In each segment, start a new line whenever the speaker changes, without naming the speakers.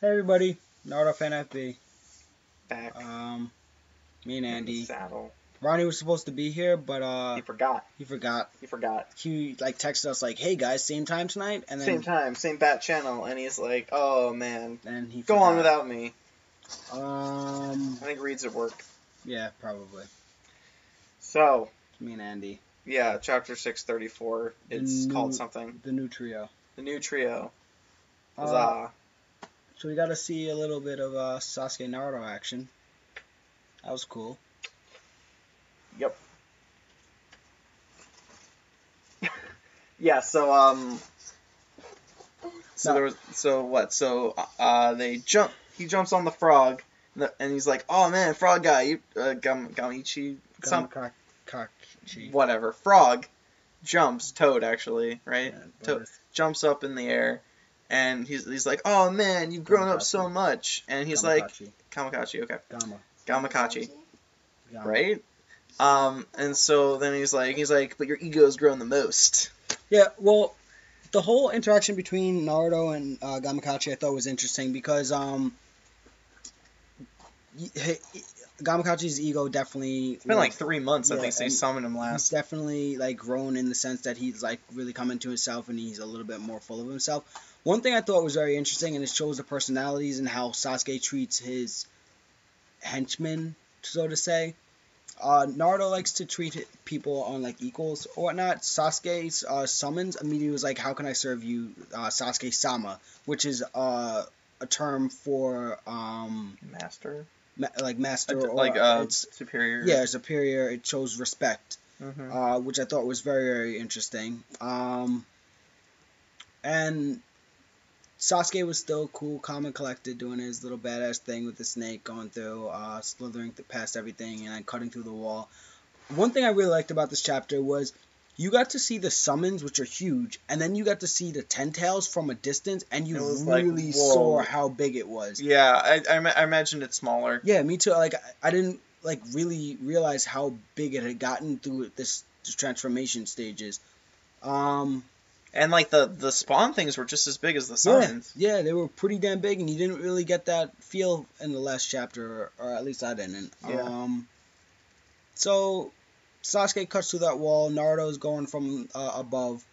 Hey everybody, Naruto fan FB.
Back
Me and
in the
Andy.
saddle.
Ronnie was supposed to be here, but
He forgot.
he forgot.
He forgot.
He like texted us like, "Hey guys, same time tonight," and then
Same time, same bat channel, and he's like, "Oh man,
and he
go
forgot.
on without me."
I
I think Reid's at work.
Yeah, probably.
So
Me and Andy.
yeah, chapter 634. It's called something.
The new trio.
The new trio. Huzzah!
So we got to see a little bit of Sasuke Naruto action. That was cool.
Yep. Yeah. So So
No.
there was. So what? So they jump. He jumps on the frog, and he's like, "Oh man, frog guy, you Gamichi,
Gamakachi.
whatever." Frog jumps. Toad actually, right?
Yeah,
Toad jumps up in the air, and he's like, "Oh man, you've grown up so
Gamakachi.
much." And he's like, "Kamikachi, okay." Gamakachi, right? And so then he's like, "But your ego's grown the most."
Yeah, well, the whole interaction between Naruto and Gamakachi I thought was interesting because Gamakachi's ego definitely
It's been like 3 months, I
yeah,
think, since he summoned him
he's
last.
definitely like grown in the sense that he's like really coming to himself and he's a little bit more full of himself. One thing I thought was very interesting, and it shows the personalities and how Sasuke treats his henchmen, so to say. Naruto likes to treat people on like equals or whatnot. Sasuke's summons immediately was like, "How can I serve you, Sasuke-sama?" Which is a term for
Master?
like master or
Like
it's
superior.
yeah, superior. It shows respect,
Mm-hmm.
which I thought was very, very interesting. And Sasuke was still cool, calm and collected, doing his little badass thing with the snake, going through, slithering past everything, and then cutting through the wall. One thing I really liked about this chapter was you got to see the summons, which are huge, and then you got to see the Ten Tails from a distance, and you really saw how big it was.
Yeah, I imagined it smaller.
Yeah, me too. Like I didn't like really realize how big it had gotten through this transformation stages.
And like the spawn things were just as big as the summons.
Yeah, they were pretty damn big, and you didn't really get that feel in the last chapter, or at least I didn't.
Yeah.
So Sasuke cuts through that wall. Naruto's going from above,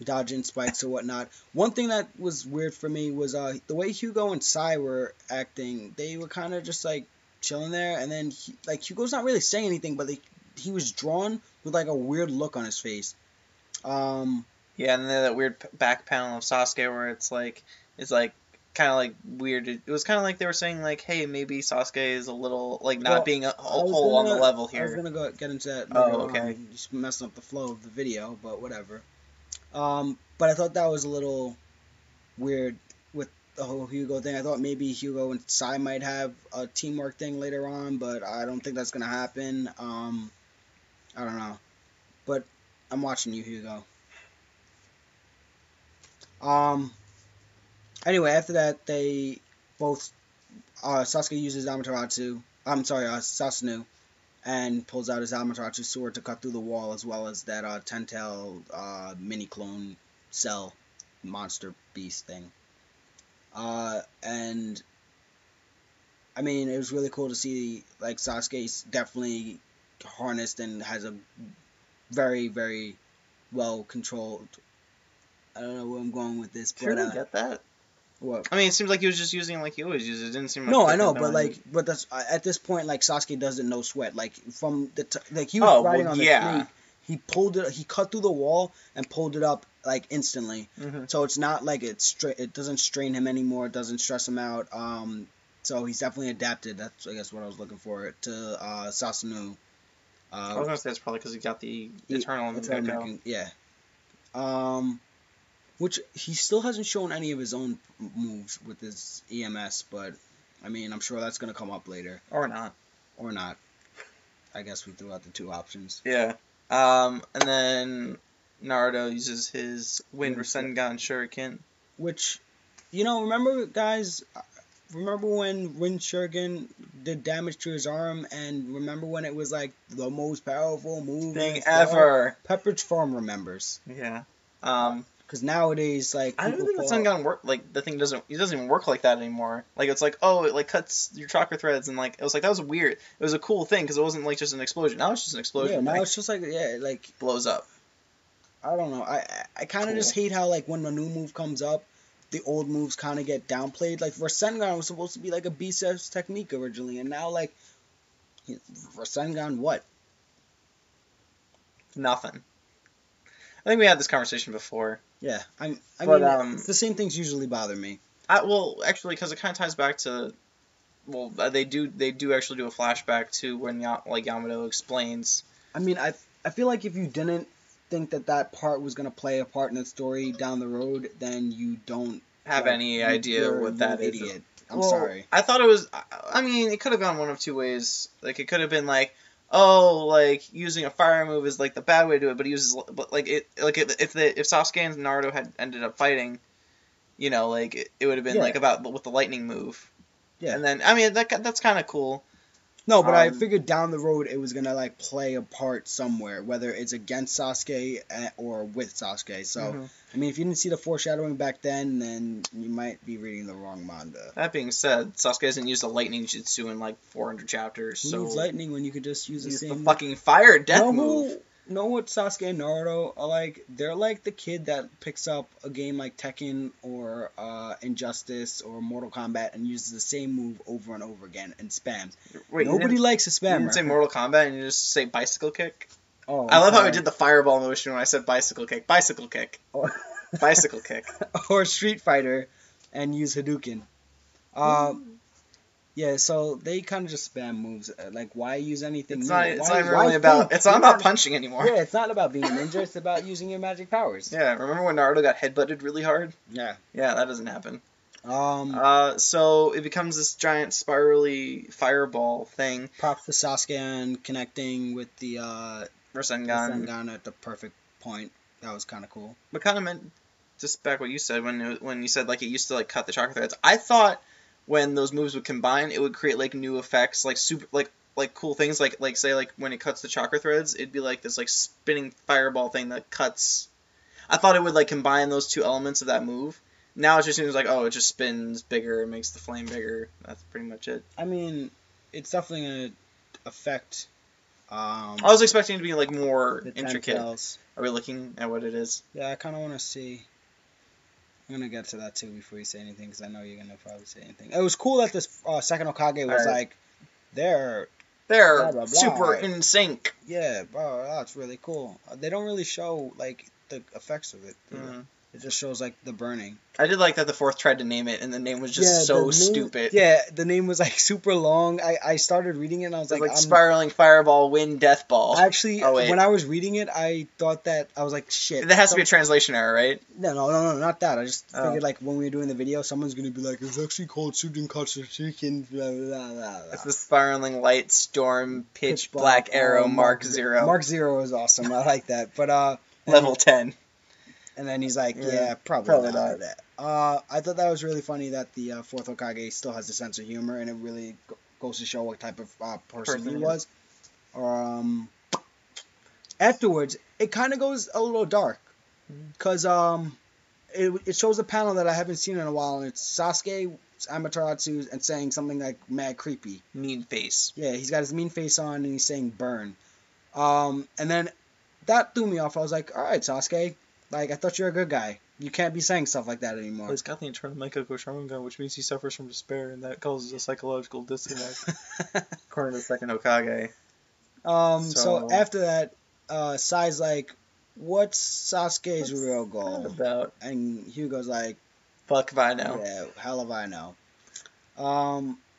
dodging spikes or whatnot. One thing that was weird for me was the way Hugo and Sai were acting. They were kind of just like chilling there, and then Hugo's not really saying anything, but he was drawn with like a weird look on his face.
Yeah, and then that weird back panel of Sasuke where it's like kind of like weird. It was kind of like they were saying like, hey, maybe Sasuke is a little like not being a whole on the level here.
I was gonna get into that.
Oh, okay.
Just messing up the flow of the video, but whatever. But I thought that was a little weird with the whole Hugo thing. I thought maybe Hugo and Sai might have a teamwork thing later on, but I don't think that's gonna happen. I don't know, but I'm watching you, Hugo. Anyway, after that, they both Sasuke uses Amaterasu. I'm sorry, Sasunu, and pulls out his Amaterasu sword to cut through the wall, as well as that Ten-Tail mini clone cell monster beast thing. And I mean, it was really cool to see like Sasuke's definitely harnessed and has a very, very well controlled. I don't know where I'm going with this, but
Sure, you get that.
What?
I mean, it seems like he was just using like he always uses. It didn't seem like
no, I know, but that's at this point, like Sasuke doesn't know sweat. Like from like he was riding on the snake, he pulled it, he cut through the wall and pulled it up like instantly.
Mm-hmm.
So it's not like it doesn't strain him anymore. It doesn't stress him out. So he's definitely adapted. That's I guess what I was looking for to Sasunu.
I was gonna say it's probably because he got the Eternal Gecko.
Yeah. Which he still hasn't shown any of his own moves with his EMS, but I mean, I'm sure that's gonna come up later.
Or not.
Or not. I guess we threw out the two options.
Yeah. And then Naruto uses his Wind Rasengan Shuriken.
Which, remember, guys? Remember when Wind Shuriken did damage to his arm, and remember when it was like the most powerful move
thing ever?
Pepperidge Farm remembers.
Yeah.
Because nowadays, like,
I don't think the Rasengan work. Like, the thing doesn't even work like that anymore. Like, it's like, oh, it like cuts your chakra threads, and like it was like that was weird. It was a cool thing because it wasn't like just an explosion. Now it's just an explosion.
Yeah, now it's just like like
blows up.
I don't know. I kind of just hate how like when a new move comes up, the old moves kind of get downplayed. Like Rasengan was supposed to be like a B-Steps technique originally, and now like Rasengan what?
Nothing. I think we had this conversation before.
Yeah, I mean, the same things usually bother me.
Well, actually, because it kind of ties back to, well, they do actually do a flashback to when Yamato explains.
I mean, I feel like if you didn't think that part was gonna play a part in the story down the road, then you don't
have any idea what that is.
Idiot. I'm sorry.
I thought it was. I mean, it could have gone one of two ways. Like, it could have been like, oh, like using a fire move is like the bad way to do it, but he uses, but like if Sasuke and Naruto had ended up fighting, you know, like it would have been like about with the lightning move. Yeah. And then I mean that's kind of cool.
No, but I figured down the road it was gonna like play a part somewhere, whether it's against Sasuke or with Sasuke. So I mean, if you didn't see the foreshadowing back then you might be reading the wrong manga.
That being said, Sasuke hasn't used a lightning jutsu in like 400 chapters.
Who needs lightning when you could just use
the fucking fire death move?
Know what Sasuke and Naruto are like? They're like the kid that picks up a game like Tekken or Injustice or Mortal Kombat and uses the same move over and over again and spams. Wait, nobody likes a spammer. You
didn't say Mortal Kombat and you just say bicycle kick?
Oh,
I love how I did the fireball motion when I said bicycle kick. Bicycle kick. Bicycle kick.
Or Street Fighter and use Hadouken. Yeah, so they kind of just spam moves. Like, why use anything?
It's not about punching anymore.
Yeah, it's not about being a ninja. It's about using your magic powers.
Yeah, remember when Naruto got headbutted really hard?
Yeah.
Yeah, that doesn't happen. So it becomes this giant spirally fireball thing.
Props to Sasuke on connecting with the Rasengan at the perfect point. That was kind of cool.
But kind of meant just back what you said when you said like it used to like cut the chakra threads. I thought when those moves would combine, it would create like new effects, like super like cool things, like say like when it cuts the chakra threads, it'd be like this like spinning fireball thing that cuts. I thought it would like combine those two elements of that move. Now it just seems like, oh, it just spins bigger, it makes the flame bigger. That's pretty much it.
I mean, it's definitely gonna affect.
I was expecting it to be like more intricate.
Tentacles.
Are we looking at what it is?
Yeah, I kind of want to see. I'm gonna get to that too before you say anything, because I know you're gonna probably say anything. It was cool that this second Hokage was like, they're
blah, blah, blah. Super in sync.
Yeah, bro, that's really cool. They don't really show like the effects of it. It just shows like the burning.
I did like that the fourth tried to name it, and the name was just stupid.
Yeah, the name was like super long. I started reading it, and I was like
spiraling fireball, wind, death ball.
Actually, when I was reading it, I thought that I was like, shit.
That has to be a translation error, right?
No, not that. I just figured like when we were doing the video, someone's gonna be like, it's actually called Shooting Concentration. Blah blah blah.
It's the spiraling light storm pitch black arrow Mark 0.
Mark 0 is awesome. I like that, but
level 10.
And then he's like, yeah, probably not. I thought that was really funny that the fourth Hokage still has a sense of humor, and it really goes to show what type of person he was. Afterwards, it kind of goes a little dark, because it shows a panel that I haven't seen in a while, and it's Sasuke, Amaterasu, and saying something like mad creepy.
Mean face.
Yeah, he's got his mean face on, and he's saying burn. And then that threw me off. I was like, all right, Sasuke. Like, I thought you were a good guy. You can't be saying stuff like that anymore.
Well, he's got the internal Maikoku Sharingan, which means he suffers from despair, and that causes a psychological disconnect. According to the second Hokage.
So after that, Sai's like, what's Sasuke's real goal?
About?
And Hugo's like,
fuck if I know.
Yeah, hell if I know.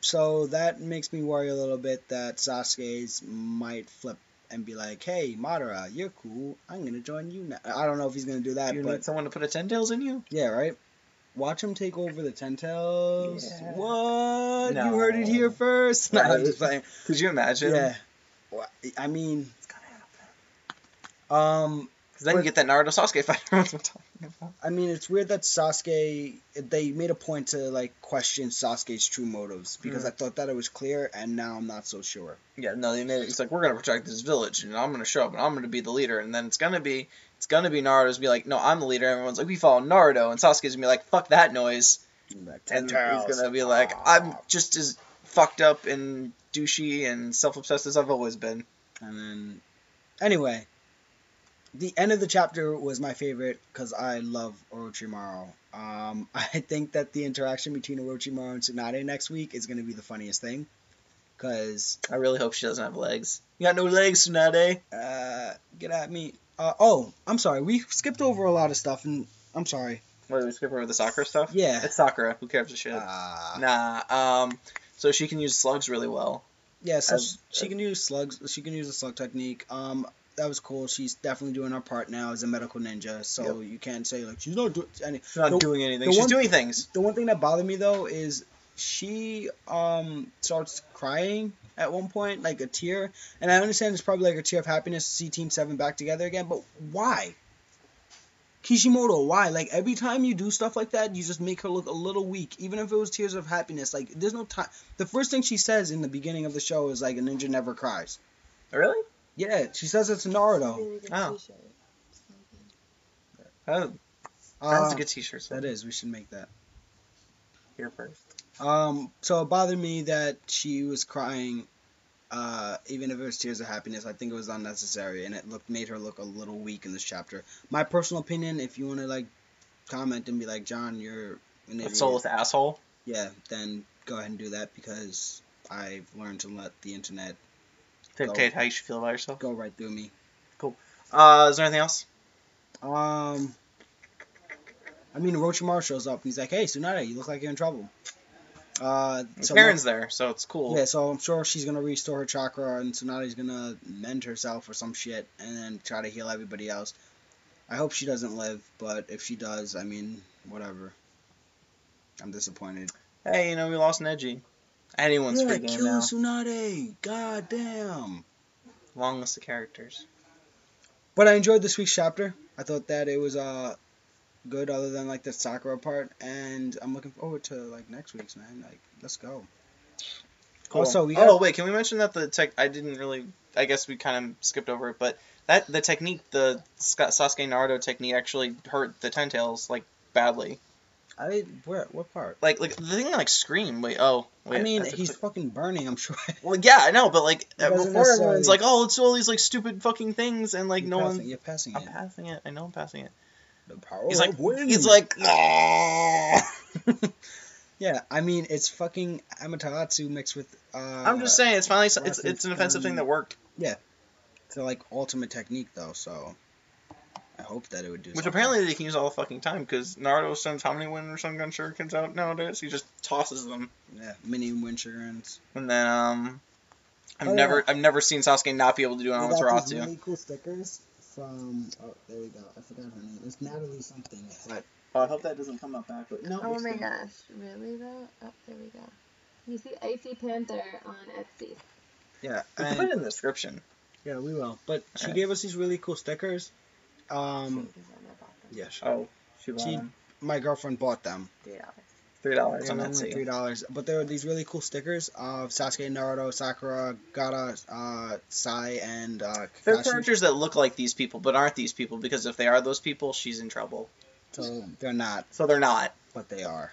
So that makes me worry a little bit that Sasuke's might flip and be like, hey, Madara, you're cool. I'm going to join you now. I don't know if he's going to do that.
You need someone to put a Ten Tails in you?
Yeah, right? Watch him take over the Ten Tails.
Yeah.
What?
No.
You heard it here first? No, I'm just saying.
Could you imagine?
Yeah. Well, I mean...
It's going to happen. Because then you get that Naruto Sasuke fight everyone's been talking about.
I mean, it's weird that they made a point to, like, question Sasuke's true motives, because I thought that it was clear, and now I'm not so sure.
Yeah, no, they made it, it's like, we're going to protect this village, and I'm going to show up, and I'm going to be the leader, and then it's going to be Naruto's be like, no, I'm the leader, everyone's like, we follow Naruto, and Sasuke's going to be like, fuck that noise, and he's going to be like, I'm just as fucked up and douchey and self-obsessed as I've always been.
And then, anyway, the end of the chapter was my favorite because I love Orochimaru. I think that the interaction between Orochimaru and Tsunade next week is going to be the funniest thing. Because
I really hope she doesn't have legs. You got no legs, Tsunade.
Get at me. Oh, I'm sorry. We skipped over a lot of stuff, and I'm sorry.
What, did we skip over the Sakura stuff?
Yeah.
It's Sakura. Who cares a shit? Nah. So she can use slugs really well.
Yeah, so she can use slugs. She can use the slug technique. That was cool. She's definitely doing her part now as a medical ninja. So you can't say like she's not doing anything.
She's not doing anything. She's doing things.
The one thing that bothered me though is she starts crying at one point, like a tear. And I understand it's probably like a tear of happiness to see Team 7 back together again. But why? Kishimoto, why? Like, every time you do stuff like that, you just make her look a little weak, even if it was tears of happiness. Like, there's no time. The first thing she says in the beginning of the show is, like, a ninja never cries.
Really?
Yeah, she says it to Naruto.
Really good
Oh.
t-shirt.
Oh, that's a good t-shirt.
That is. We should make that.
Here first.
So it bothered me that she was crying, even if it was tears of happiness. I think it was unnecessary, and it made her look a little weak in this chapter. My personal opinion, if you want to, like, comment and be like, John, you're an idiot.
A soulless asshole?
Yeah, then go ahead and do that, because I've learned to let the internet
Dictate how you should feel about yourself?
go right through me.
Cool. Is there anything else?
I mean, Orochimaru shows up, and he's like, hey, Tsunade, you look like you're in trouble. So
Karen's there, so it's cool.
Yeah, so I'm sure she's going to restore her chakra, and Tsunade's going to mend herself or some shit, and then try to heal everybody else. I hope she doesn't live, but if she does, I mean, whatever. I'm disappointed.
Hey, we lost Neji. Anyone's free game
kill
now.
Tsunade! God damn!
Long list of characters.
But I enjoyed this week's chapter. I thought that it was good, other than like the Sakura part, and I'm looking forward to like next week's, man. Like, let's go.
Cool.
Also,
wait, can we mention that the tech? I didn't really. I guess we kind of skipped over it, but that the technique, the Sasuke Naruto technique, actually hurt the Ten Tails like badly.
What part?
Like the thing like scream. Wait.
I mean, he's fucking burning. I'm sure.
Well, yeah, I know, but like
doesn't
before everyone's like, oh, it's all these like stupid fucking things, and like
You're passing it.
I'm passing it. I know I'm passing it.
The power
He's like,
of wind.
he's like,
yeah, I mean, it's fucking Amaterasu mixed with.
I'm just saying, it's finally it's an offensive thing that worked.
Yeah, it's like ultimate technique though, so I hope that it would do.
Which
something.
apparently they can use all the fucking time, because Naruto sends how many Wind Rasengan shurikens out nowadays? He just tosses them.
Yeah, mini wind shurikens.
And then I've never seen Sasuke not be able to do an Amaterasu.
These really cool stickers from. Oh, there we go. I forgot her name. It's Natalie something. But
I hope that doesn't come up backward. No.
Oh my gosh, really though? Oh, there we go. You see Icy Panther on Etsy.
yeah,
We'll put it in the description.
yeah, we will. But she
Alright.
gave us these really cool stickers.
Yeah.
Oh, she bought them.
My girlfriend bought them.
$3 on
Only
Etsy.
$3. But there were these really cool stickers of Sasuke, Naruto, Sakura, Gaara, Sai, and
They're
Kakashi.
characters that look like these people, but aren't these people, because if they are those people, she's in trouble.
So they're not,
So they're not.
but they are.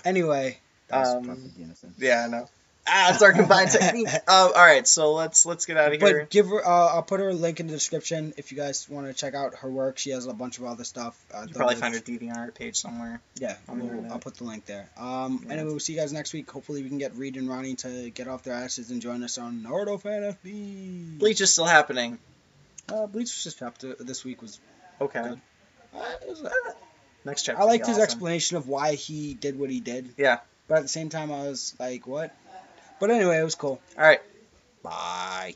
Anyway, that was perfectly innocent.
Yeah, I know. It's our combined technique. All right, so let's get out of here.
But give her, I'll put her link in the description if you guys want to check out her work. She has a bunch of other stuff.
You'll probably find her DeviantArt page somewhere.
Yeah,
on the internet.
I'll put the link there. Anyway, we'll see you guys next week. Hopefully we can get Reid and Ronnie to get off their asses and join us on Naruto Fan FB.
Bleach is still happening.
Bleach just chapter this week was
Okay.
good. It was,
Next chapter.
I liked his explanation of why he did what he did.
Yeah.
But at the same time, I was like, what? But anyway, it was cool.
All right.
Bye.